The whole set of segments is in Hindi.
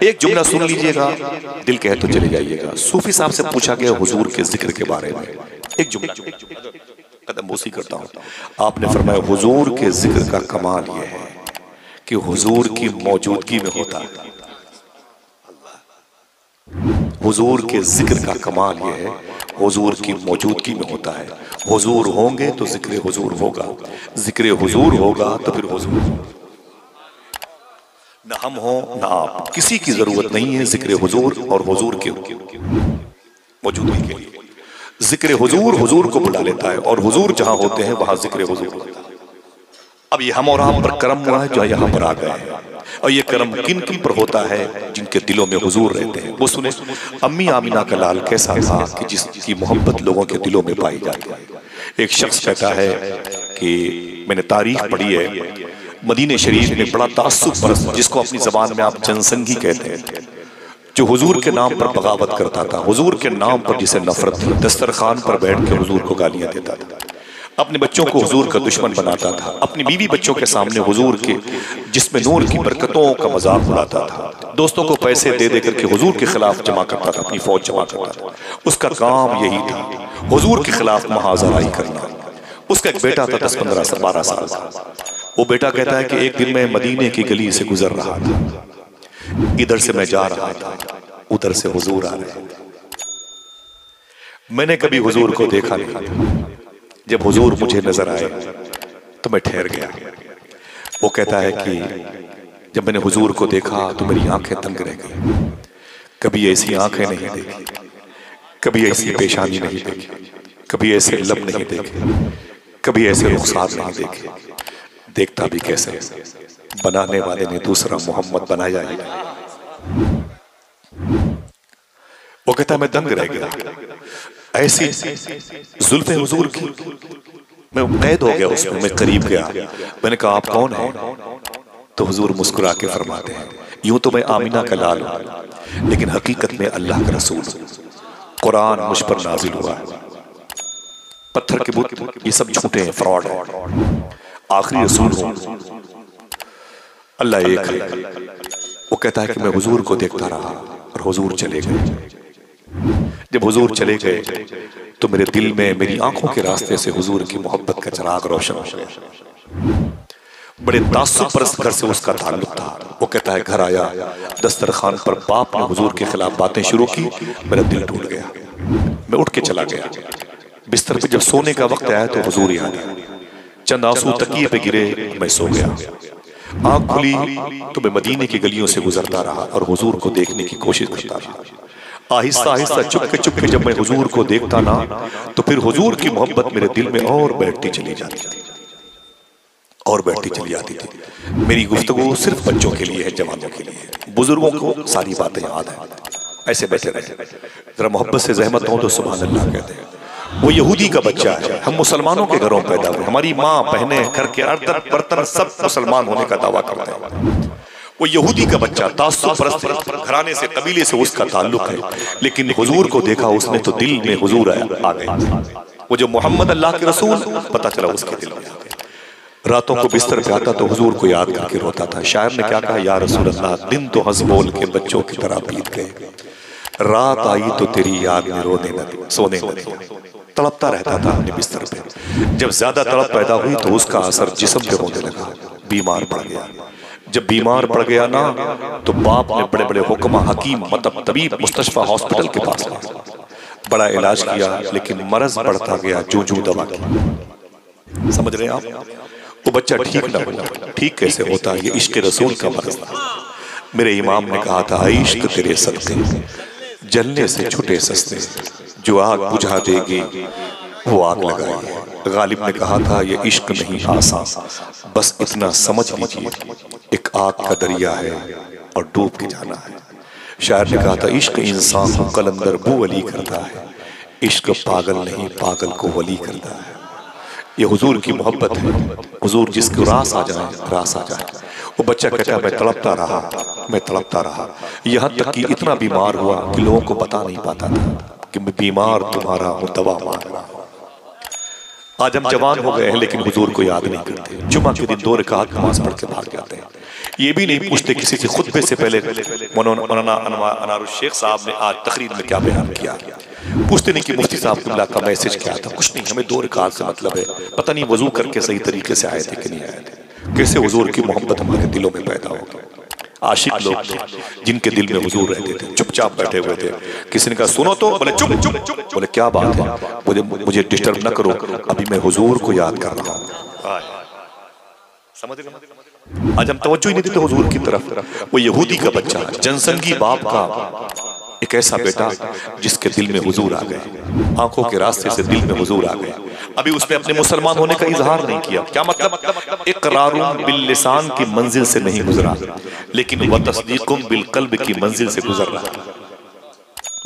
एक जुमला सुन लीजिएगा, दिल कहे तो चले जाइएगा। सूफी साहब से पूछा गया हुजूर के जिक्र के बारे में, एक जुमला कदम बोसी करता हूं। आपने फरमाया हुजूर के जिक्र का कमाल यह है कि हुजूर की मौजूदगी में होता है। हुजूर के जिक्र का कमाल यह है, हुजूर की मौजूदगी में होता है। हुजूर होंगे तो जिक्र हुजूर होगा, जिक्र हुजूर होगा तो फिर हुजूर। न हम हो न आप, किसी की जरूरत नहीं है जिक्र हुजूर और हुजूर के मौजूदगी के लिए। जिक्र हुजूर हुजूर को बुला लेता है और हुजूर जहां होते हैं वहां जिक्र हुजूर होता है। अब ये हम और आप पर करम हुआ है जो यहाँ पर आ गए हैं, और ये करम किन किन पर होता है? जिनके दिलों में हुजूर रहते हैं। वो सुने, अम्मी आमिना का लाल कैसा था कि जिसकी मोहब्बत लोगों के दिलों में पाई जाती है। एक शख्स कहता है कि मैंने तारीख पढ़ी है, मदीने शरीफ में बड़ा तासुब परस्त, जिसको अपनी जबान में आप जनसंगी कहते हैं, जो हुजूर के नाम पर बगावत करता था, हुजूर के नाम पर जिसे नफरत थी, दस्तरखान पर बैठ के हुजूर को गालियां देता था, अपने बच्चों को हुजूर का दुश्मन बनाता था, अपनी बीवी बच्चों के सामने हुजूर के जिसमें नूर की बरकतों का मजाक उड़ाता था, दोस्तों को पैसे दे दे करके हुजूर के खिलाफ जमा करता था, अपनी फौज जमा करता था। उसका काम यही था, हुजूर के खिलाफ महाजराई करना। उसका एक बेटा था 10-15 साल 12 साल का। वो बेटा कहता है कि एक दिन मैं मदीने की गली से गुजर रहा था, इधर से मैं जा रहा था, उधर से हुजूर आ रहे थे। मैंने कभी हुजूर को देखा नहीं था, जब हुजूर मुझे नजर आए तो मैं ठहर गया। वो कहता है कि जब मैंने हुजूर को देखा तो मेरी आंखें तंग रह गई। कभी ऐसी आंखें नहीं देखी, कभी ऐसी पेशानी नहीं देखी, कभी ऐसे लब नहीं देखे, कभी ऐसे रुखसार नहीं देखे। देखता भी कैसे, बनाने वाले ने दूसरा मोहम्मद बनाया है। वो कहता मैं दंग रह गया, ऐसी जुल्फे हुजूर की, मैं कैद हो गया उसमें। मैं करीब गया, मैंने कहा आप कौन हैं? तो हुजूर मुस्कुरा के फरमाते हैं, यूं तो मैं आमिना का लाल हूं, लेकिन हकीकत में अल्लाह का रसूल हूं। कुरान मुझ पर नाजिल हुआ है, पत्थर के बुत ये सब झूठे हैं, फ्रॉड है, आखिरी रसूल हूं, अल्लाह एक है। वो कहता है कि मैं हुजूर को देखता रहा और हुजूर चले गए। जब हुजूर चले गए तो मेरे दिल में, मेरी आंखों के रास्ते से हुजूर की मोहब्बत का चिराग रोशन हो गया। बड़े तासुब परस्त घर से उसका ताल्लुक था। वो कहता है घर आया, दस्तरखान पर बाप ने हुजूर के खिलाफ बातें शुरू की, मेरा दिल टूट गया, मैं उठ के चला गया। बिस्तर पे जब सोने का वक्त आया तो हुजूर याद आया, चंद आंसू तकिए पे गिरे, मैं सो गया। आंख खुली तो मैं मदीने की गलियों से गुजरता रहा और हुजूर को देखने की कोशिश करता रहा। आहिस्ता आहिस्ता चुपके चुपके जब मैं हुजूर को देखता ना, तो फिर हुजूर की मोहब्बत मेरे दिल में और बैठती चली जाती थी, और बैठती चली जाती थी। मेरी गुफ्तगू सिर्फ बच्चों के लिए है, जवानों के लिए। बुजुर्गों को सारी बातें याद है, ऐसे बैठे रहे। जरा मोहब्बत से जहमत हो तो सुभान अल्लाह कहते हैं। वो यहूदी का बच्चा है, हम मुसलमानों के घरों पैदा हुए, हमारी माँ बहनें घर के अर्दर बर्तन सब मुसलमान होने का दावा करते हैं। वो यहूदी का बच्चा, तासुब परस्त घराने से, कबीले से उसका ताल्लुक है, लेकिन हुजूर को देखा उसने तो दिल में हुजूर आ गए। वो जो मोहम्मद अल्लाह के रसूल, पता चला उसके दिल में आ गए। रातों को बिस्तर पे आता तो हुजूर को याद करके रोता था। शायर ने क्या कहा, या रसूल अल्लाह दिन तो हंस बोल के बच्चों की तरह बीत गए, रात आई तो तेरी याद में रोने न दी, सोने न दी। तड़पता रहता था अपने बिस्तर पे। जब ज्यादा तड़प पैदा हुई तो उसका असर जिस्म पे होने लगा, बीमार पड़ गया। जब बीमार पड़ गया ना, तो बाप ने बड़े बड़े हुक्मा, हकीम, मतलब तबीब, मुस्तशफा हॉस्पिटल के पास गया, बड़ा इलाज किया, लेकिन मरज बढ़ता गया जो जो दवा की। समझ रहे हैं आप? वो बच्चा ठीक ना हुआ। ठीक कैसे होता है? ये इश्क रसूल का मरज था। मेरे इमाम ने कहा था, इश्क तेरे सदके जलने से छुटे सस्ते, जो आग बुझा देगी वो आग लगाई। गालिब ने कहा था, ये इश्क नहीं आसान, बस इतना समझ लीजिए, एक आग का दरिया है और डूब के जाना है। शायर ने कहा था, इश्क इंसान को कलंदर बू वली करता है, इश्क पागल नहीं पागल को वली करता है। ये हुजूर की मोहब्बत है। हुजूर जिसको रास आ जाए, रास आ जाए। वो बच्चा कहता मैं तड़पता रहा, मैं तड़पता रहा, यहाँ तक कि इतना बीमार हुआ कि लोगों को बता नहीं पाता था कि मैं बीमार तुम्हारा हूँ, दवा मांग रहा हूँ। आज हम जवान हो गए हैं लेकिन हुजूर को याद नहीं करते। जुमा के दिन 2 रकात नमाज पढ़ के भाग जाते हैं। ये भी नहीं पूछते किसी से खुतबे से पहले मौलाना अनारुल शेख साहब ने आज तकरीर में क्या बयान किया। पूछते नहीं कि मुफ्ती साहब किबला का मैसेज क्या था। कुछ नहीं, हमें 2 रकात से मतलब है। पता नहीं वजू करके सही तरीके से आए थे कि नहीं आए थे। कैसे हुजूर की मोहब्बत हमारे दिलों में पैदा होगी। आशिक लोग थे जिनके दिल में हुजूर रहते थे, चुपचाप बैठे हुए थे। किसी ने कहा सुनो तो, बोले चुप चुप चुप। बोले क्या बात है, मुझे डिस्टर्ब न करो, अभी मैं हुजूर को याद कर रहा हूँ। समझ गए? आज हम तवज्जो ही नहीं देते हुजूर की तरफ। वो यहूदी का बच्चा, जनसंगी बाप का एक ऐसा बेटा जिसके दिल में हुजूर आ गए, आंखों के रास्ते से दिल में हुजूर आ गए। अभी उसने अपने मुसलमान होने का इजहार नहीं किया। क्या मतलब? इकरारुम बिल लिसान की मंजिल से नहीं गुजरा, लेकिन व तस्दीकुम बिल कल्ब की मंजिल से गुजर रहा।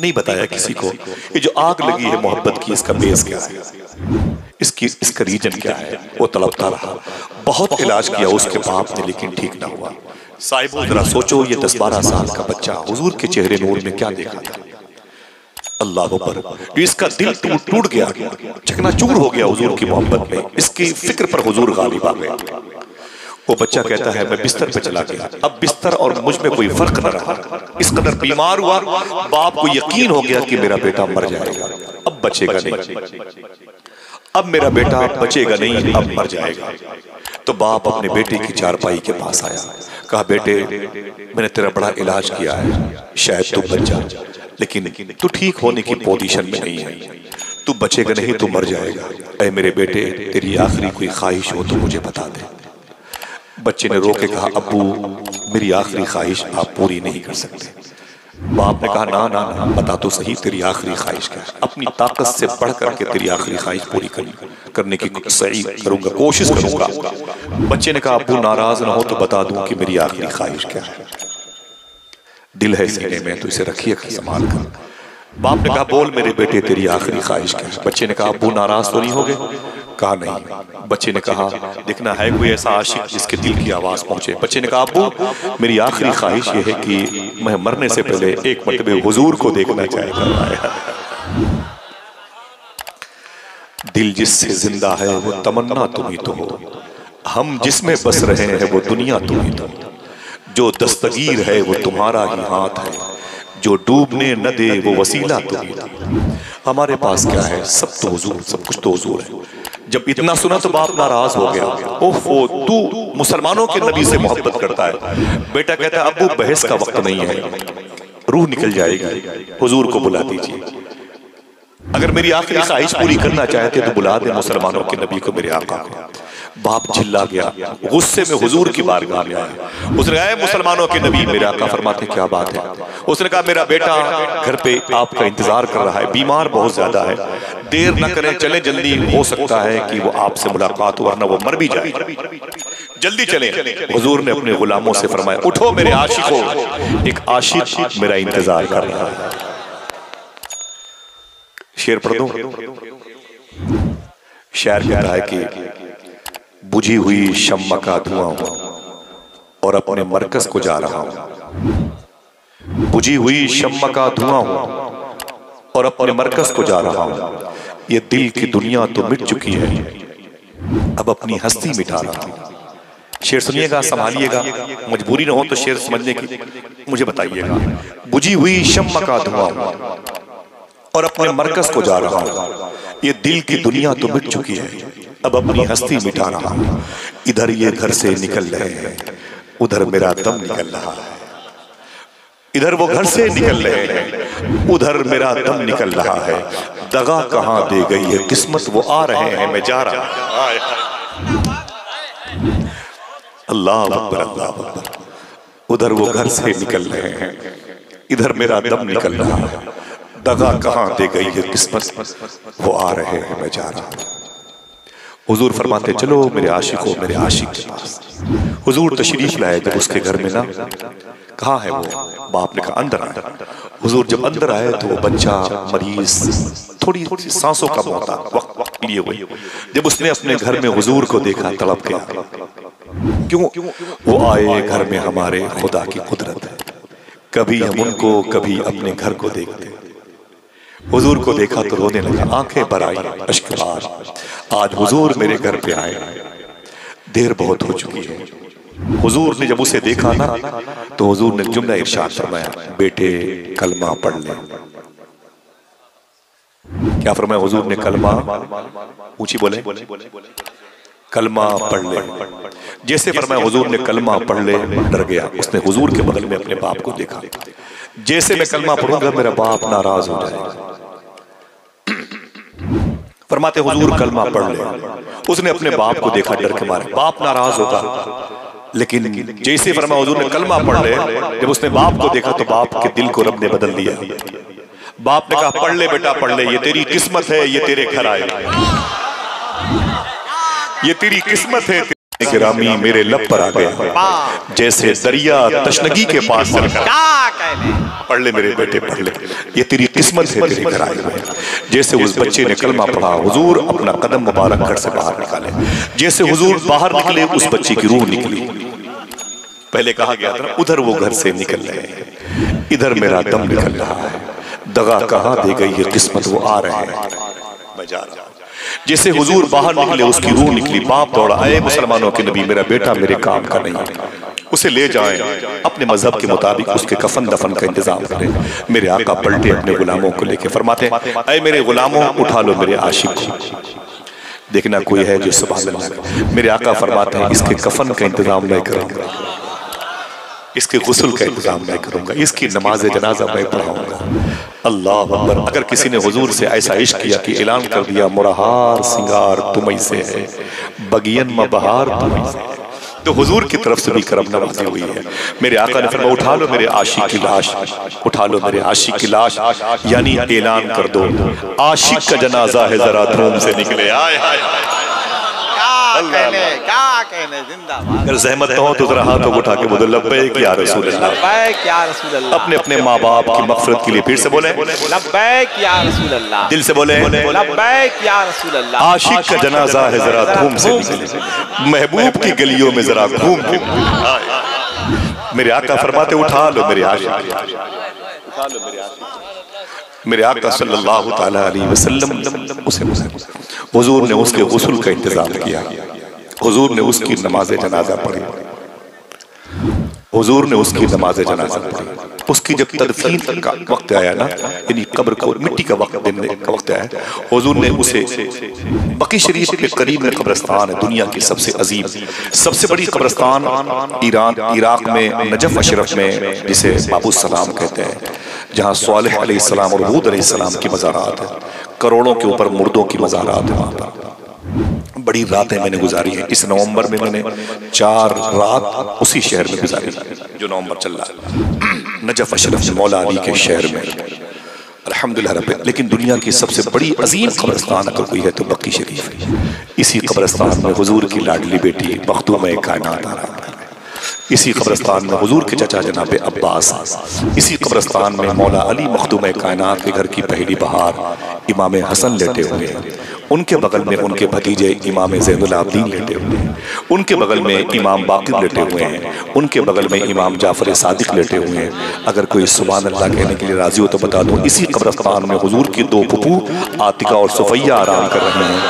नहीं बताया किसी को ये जो आग लगी है मोहब्बत की, इसका बेस क्या है, इसका रीजन क्या है। वो तड़पता रहा, बहुत इलाज किया उसके बाप ने, लेकिन ठीक ना हुआ। साहिबो जरा सोचो, ये 10-12 साल का बच्चा हुजूर के चेहरे नूर में क्या देखा था। अल्लाह अकबर। इसका दिल टूट गया, चकनाचूर हो गया हुजूर की मोहब्बत में। इसकी फिक्र पर हुजूर गालिब आ गए। वो बच्चा कहता है मैं बिस्तर पे चला गया। अब बिस्तर और मुझ में कोई फर्क न रहा। इस कदर बीमार हुआ, बाप को यकीन हो गया कि मेरा बेटा मर जाएगा, अब बचेगा नहीं, अब मेरा बेटा बचेगा नहीं, अब मर जाएगा। तो बाप अपने बेटे की चारपाई के पास आया, कहा बेटे मैंने तेरा बड़ा इलाज किया है, शायद तू बच जा, लेकिन तू ठीक होने की पोजीशन में नहीं है, तू बचेगा नहीं, तू मर जाएगा। ऐ मेरे बेटे, तेरी आखिरी कोई ख्वाहिश हो तो मुझे बता दे। बच्चे ने रो के कहा अब्बू मेरी आखिरी ख्वाहिश आप पूरी नहीं कर सकते। बाप ने कहा ना ना ना, बता तो सही तेरी आखिरी ख्वाहिश क्या है। अपनी ताकत से बढ़ करके तेरी आखिरी ख्वाहिश पूरी करने की सही करूंगा, कोशिश करूंगा। बच्चे ने कहा अब्बू नाराज ना हो तो बता दूं कि मेरी आखिरी ख्वाहिश क्या है। दिल है सीने में तो इसे रखिए संभाल कर। बाप ने कहा बोल मेरे बेटे तेरी आखिरी ख्वाहिश क्या है। बच्चे ने कहा अब्बू नाराज तो नहीं हो गए? कहा नहीं। बच्चे ने कहा देखना है कोई ऐसा आशिक जिसके दिल की आवाज पहुंचे। बच्चे ने कहा अब्बू मेरी आखिरी ख्वाहिश ये है कि मैं मरने से पहले एक मरतबे हुजूर को देखना चाहता। दिल जिससे जिंदा है वो तमन्ना तुम ही तो हो, हम जिसमें बस रहे हैं वो दुनिया तुम ही तो। जो दस्तगीर है वो तुम्हारा ही हाथ है, जो डूबने न दे वो वसीला तुम ही तो। हमारे पास क्या है, सब तो हुजूर, सब कुछ तो हुजूर है। जब इतना सुना तो बाप नाराज हो गया। ओफो तू मुसलमानों के नबी से मोहब्बत करता है। बेटा कहता है अब्बू बहस का वक्त नहीं है, रूह निकल जाएगी, हुजूर को बुला दीजिए। अगर मेरी आखिरी ख्वाहिश पूरी करना चाहते तो बुला दे मुसलमानों के नबी को, मेरे आका को। बाप चिल्ला गया, गुस्से में हुजूर की बारगाह में आया। उसने कहा मुसलमानों के नबी, मेरे आका फरमाते क्या बात है। उसने कहा मेरा बेटा घर पे आपका इंतजार कर रहा है, बीमार बहुत ज्यादा है, देर न करें चले जल्दी, हो सकता है कि वो आपसे मुलाकात हो वरना वो मर भी जाए, जल्दी चलें। हुजूर ने अपने गुलामों से फरमाया उठो मेरे आशिकों, एक आशिक मेरा इंतजार कर रहा है। शेर पढ़ दूं? शेर कहता है कि बुझी हुई शम्मा का धुआं हूं और अपने मरकज को जा रहा हूं। बुझी हुई शम्मा का धुआं हूं और अपने मरकज को जा रहा हूं। ये दिल की दुनिया तो मिट चुकी है, अब अपनी हस्ती मिटा रहा हूं। शेर सुनिएगा, संभालिएगा, मजबूरी न हो तो शेर समझने की मुझे बताइएगा। बुझी हुई शम्मा का धुआं हूं और अपने मरकज को जा रहा हूं। ये दिल की दुनिया तो मिट चुकी है, अब अपनी हस्ती मिटा रहा हूं। इधर ये घर से निकल रहे हैं, उधर मेरा दम निकल रहा है। इधर वो घर से निकल रहे हैं, उधर मेरा दम निकल रहा है। दगा कहां दे गई है किस्मत, वो आ रहे हैं मैं जा रहा हूं। अल्लाह अकबर, अल्लाह अकबर। उधर वो घर से निकल रहे हैं, इधर मेरा दम निकल रहा है। दगा कहां दे गई है किस्मत, वो आ रहे हैं मैं जा रहा हूं। हुजूर फरमाते चलो मेरे आशिकों, मेरे आशिक के पास। हुजूर तशरीफ लाए जब उसके घर में ना, कहाँ है वो? बाप ने कहा अंदर आए। हुजूर जब अंदर आए तो वो बच्चा मरीज, थोड़ी सांसों का मोहता वक्त लिए हुए। जब उसने अपने घर में हुजूर को देखा तड़प गया। क्यों? वो आए घर में हमारे खुदा की कुदरत है, कभी हम उनको कभी अपने घर को देखते। हुजूर को देखा तो रोने लगा, आंखें भर आई अश्क बार। आज हुजूर मेरे घर पे आए, देर बहुत हो चुकी है। हुजूर ने जब उसे देखा ना तो हुजूर ने जुमला इरशाद फरमाया, बेटे कलमा पढ़ ले। क्या फरमाया हुजूर ने? कलमा, ऊंची बोले, कलमा पढ़ ले। जैसे फरमाया हुजूर ने कलमा पढ़ ले, डर गया। उसने हुजूर के बगल में अपने बाप को देखा। जैसे मैं कलमा पढ़ूंगा मेरा बाप नाराज हो जाएगा। फरमाते हुजूर कलमा पढ़ ले। उसने अपने बाप को देखा, डर के मारे, बाप नाराज होगा। लेकिन जैसे फरमाया हुजूर ने कलमा पढ़ ले, जब उसने बाप को देखा तो बाप के दिल को रब ने बदल दिया। बाप ने कहा, पढ़ ले बेटा पढ़ ले, ये तेरी किस्मत है, ये तेरे घर आएगा, ये तेरी किस्मत है। गिरामी मेरे लब पर आ गया जैसे दरिया तशनगी के पास पढ़ ले मेरे बेटे पढ़ ले, ये तेरी किस्मत है, तेरे घर आएगा। जैसे उस बच्चे ने कलमा पढ़ा, हुजूर अपना कदम मुबारक घर से बाहर निकाले। जैसे हुजूर बाहर निकले उस बच्चे की रूह निकली। पहले कहा गया था उधर वो घर से निकल रहे हैं, इधर मेरा दम निकल रहा है। दगा कहाँ दे गई ये किस्मत, वो आ रहे हैं, मैं जा रहा हूं। जैसे हुजूर बाहर निकले उसकी रूह निकली। बाप दौड़ा, आए मुसलमानों के नबी, मेरा बेटा मेरे काम का नहीं, उसे ले जाएं, अपने मजहब के मुताबिक उसके कफन दफन का इंतजाम करें। मेरे आका पलटे अपने गुलामों को लेके, फरमाते ऐ मेरे गुलामों उठा लो मेरे आशिक को। देखना कोई है जो सुभान अल्लाह। मेरे आका फरमाते हैं इसके कफन का इंतजाम मैं करूंगा, इसके गुस्ल का इंतजाम मैं करूंगा, इसकी नमाज जनाजा मैं पढ़ाऊंगा। अल्लाह अकबर। अगर किसी ने हुजूर से ऐसा इश्क किया कि ऐलान कर दिया मुरहार सिंगार तुम्हीं से है, बगियन में बहार तुम्हीं से है, तो हुजूर की तरफ से भी करम नवाजी हुई है। मेरे आका ने फरमाया उठा लो मेरे आशिक की लाश, उठा लो मेरे आशिक की लाश, यानी ऐलान कर दो आशिक का जनाजा है, जरा धूम से निकले। आए हाय क्या कहने जिंदाबाद। अगर ज़हमत हो तो जरा हाथों को उठा के बोलो लब्बैक या रसूल अल्लाह, लब्बैक या रसूल अल्लाह। अपने अपने माँ बाप की मग़फ़िरत के लिए फिर से बोले लब्बैक या रसूल अल्लाह, दिल से बोले लब्बैक या रसूल अल्लाह। आशिक का जनाजा है, जरा धूम से निकले, महबूब की गलियों में जरा घूम के। मेरे आका फरमाते उठा लो मेरे आशिक, उठा लो मेरे आशिक। मेरे आका सल्लल्लाहु तआला अलैहि वसल्लम उसे हुजूर ने उसके गुस्ल का इंतजाम किया, हुजूर ने उसकी नमाज जनाजा पढ़ी, हुजूर ने उसकी नमाज जनाजा पढ़ी। उसकी जब तदफीन का वक्त आया ना, यानी कब्र को मिट्टी का वक्त देने का वक्त आया, हुजूर ने उसे बकी शरीफ के करीब में कब्रिस्तान है, दुनिया की सबसे अजीम सबसे बड़ी कब्रिस्तान इराक में नजफ अशरफ में, जिसे बाबू सलाम कहते हैं, जहाँ स्वालिह अलैहिस्सलाम और हूद अलैहिस्सलाम की मज़ारात है, करोड़ों के ऊपर मुर्दों की मज़ारात है वहाँ पर। बड़ी रातें मैंने गुजारी है। इस नवंबर में मैंने 4 रात उसी शहर में गुजारी जो नवंबर चल रहा है, नजफ अशरफ में, मौला अली के शहर में, अल्हम्दुलिल्लाह रब्बिल। लेकिन दुनिया की सबसे बड़ी अजीम कब्रिस्तान अगर कोई है तो बक्की शरीफ है। इसी कब्रिस्तान में हुजूर की लाडली बेटी मखदूम कायनात आराम कर, इसी कब्रिस्तान में हुजूर के चचा जनाब अब्बास, इसी कब्रिस्तान में मौला अली मखदूम कायनात के घर की पहली बहार इमाम हसन लेटे हुए हैं, उनके बगल में उनके भतीजे इमाम ज़ैनुल आबिदीन लेटे हुए हैं, उनके बगल में इमाम बाक़िर लेटे हुए हैं, उनके बगल में इमाम जाफ़र सादिक लेटे हुए हैं। अगर कोई सुभान अल्लाह कहने के लिए राजी हो तो बता दूं, इसी कब्रिस्तान में हुजूर की 2 फुफू आतिका और सुफैया आराम कर रहे हैं।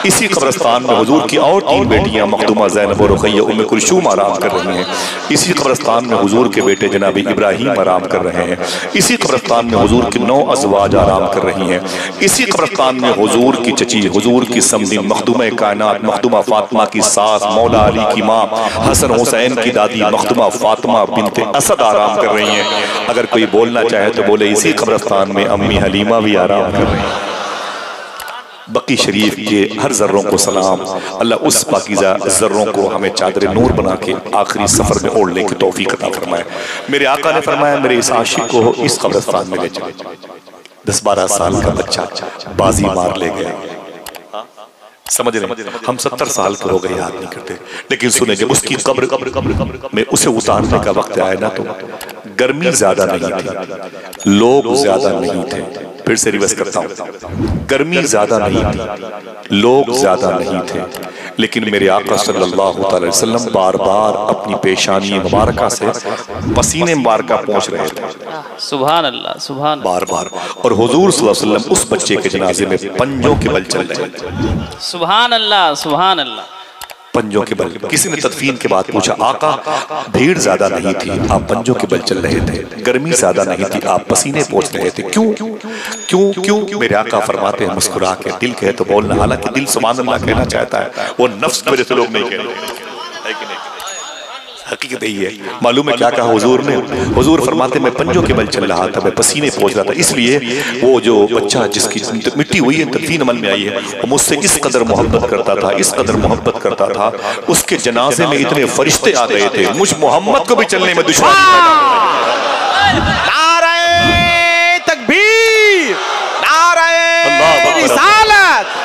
इसी कब्रिस्तान में हुजूर की और 3 बेटियां मखदूमा ज़ैनब और रुक़ैया उम्मे कुलसूम आराम कर रही हैं। इसी कब्रिस्तान में हुजूर के बेटे जनाब इब्राहीम आराम कर रहे हैं। इसी कब्रिस्तान में हुजूर की 9 अज़वाज आराम कर रही हैं। इसी कब्रिस्तान में हुजूर की चची, हुजूर की समधी मखदूमा कायनात मखदूमा फातिमा की सास, मौला अली की माँ, हसन हुसैन की दादी मखदूमा फातिमा बिनते असद आराम कर रही हैं। अगर कोई बोलना चाहे तो बोले इसी कब्रिस्तान में अम्मी हलीमा भी आराम कर रही हैं। बकी शरीफ के हर जर्रों को सलाम। अल्लाह उस पाकीज़ा जर्रों को हमें चादर नूर बना के आखिरी सफर में ओढ़ने की तौफीक अता फरमाए। मेरे आका ने फरमाया मेरे इस आशिक को इस कब्रिस्तान में ले चले। 10-12 साल का बच्चा बाजी मार ले गया, समझ रहे, हम 70 साल के हो गए, याद नहीं करते। लेकिन सुने, जब उसकी कब्र में उसे उतारने का वक्त आया ना, तो गर्मी ज्यादा नहीं थी, लोग ज्यादा नहीं थे। फिर से रिवर्स करता हूं, गर्मी ज्यादा नहीं थी, लोग ज्यादा नहीं थे, लेकिन मेरे आका सल्लल्लाहु अलैहि वसल्लम बार बार अपनी पेशानी मुबारका से पसीने मुबारका पहुंच रहे थे, सुभान अल्लाह, सुभान बार बार। और हुजूर सल्लल्लाहु अलैहि वसल्लम उस बच्चे के जनाजे में पंजों के बल चल रहे थे, सुभान अल्लाह, सुभान अल्लाह, पंजों के बल। किसी ने तदफीन के बाद पूछा, आका भीड़ ज्यादा नहीं थी, आप पंजों के बल चल रहे थे, गर्मी ज्यादा नहीं थी, आप पसीने पहुंच रहे थे, क्यों क्यों क्यों? मेरे आका फरमाते हैं मुस्कुरा के, दिल कहे तो बोलना। हालांकि दिल सुभान अल्लाह कहना चाहता है, वो नफ्स की वजह से लोग नहीं कह रहे, है कि नहीं? हकीकत यही है। मालूम है क्या कहा हुजूर ने? हुजूर फरमाते मैं पंजों के बल चल रहा था, मैं पसीने पहुंच रहा था, इसलिए वो जो बच्चा जिसकी मिट्टी हुई है, तदफीन अमल में आई है, वो मुझसे इस कदर मोहब्बत करता था, इस कदर मोहब्बत करता था, उसके जनाजे में इतने फरिश्ते आ गए थे, मुझ मोहम्मद को भी चलने में दुश्वारी नारे तकबीर, नारे रिसालत।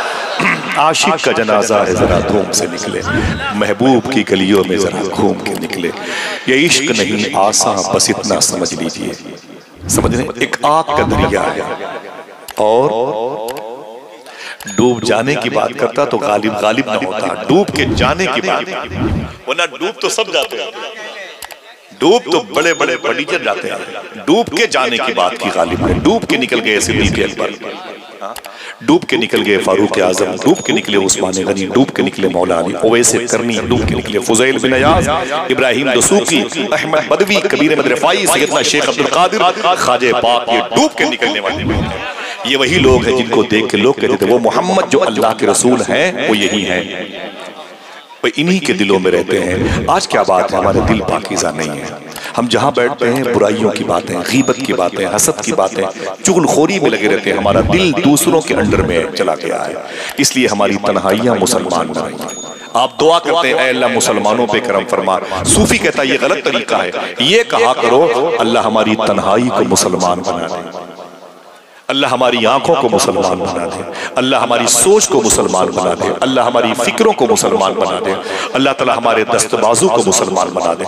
आशिक का जनाजा है, जरा धूम से निकले, महबूब की गलियों में जरा घूम के निकले। ये इश्क नहीं आसान, बस इतना समझ लीजिए, समझने एक आग का दरिया है, और डूब जाने की बात करता तो गालिब गालिब ना होता, डूब के जाने की बात, वरना डूब तो सब जाते हैं, डूब तो बड़े बड़े प्रोड्यूसर जाते हैं, डूब के जाने की बात की गालिब है। डूब के निकल गए सिद्दीक़ अकबर, डूब के निकल गए फारूक आजम, डूब के निकले उस्मान गनी, डूब के निकले मौला अली, ओवैसे करनी, डूब के निकले फुज़ैल बिन अयाज़, इब्राहिम दसूकी, अहमद बदवी, कबीर अहमद रफ़ाई, सैयदना शेख अब्दुल कादिर, ख्वाजा पाक, ये डूब के निकलने वाले लोग हैं। ये वही लोग हैं जिनको देख के लोग कहते थे वो मोहम्मद जो अल्लाह के रसूल हैं वो यही हैं, वो इन्हीं के दिलों में रहते हैं। आज क्या बात है, हमारे दिल पाकीज़ा नहीं है, हम जहाँ बैठते हैं बुराइयों की बातें, गीबत की बातें, हसद की बातें, चुगलखोरी में लगे रहते हैं, हमारा दिल दूसरों के अंडर में चला गया है, इसलिए हमारी तन्हाइयाँ मुसलमान बनाई। आप दुआ करते हैं, ऐ अल्लाह मुसलमानों पे करम फरमा। सूफी कहता है ये गलत तरीका है, ये कहा करो अल्लाह हमारी तन्हाई को मुसलमान बना दे, अल्लाह हमारी आंखों को मुसलमान बना दे, अल्लाह हमारी सोच को मुसलमान बना दे, अल्लाह हमारी फिक्रों को मुसलमान बना दे, अल्लाह ताला हमारे दस्तबाजू को मुसलमान बना दे।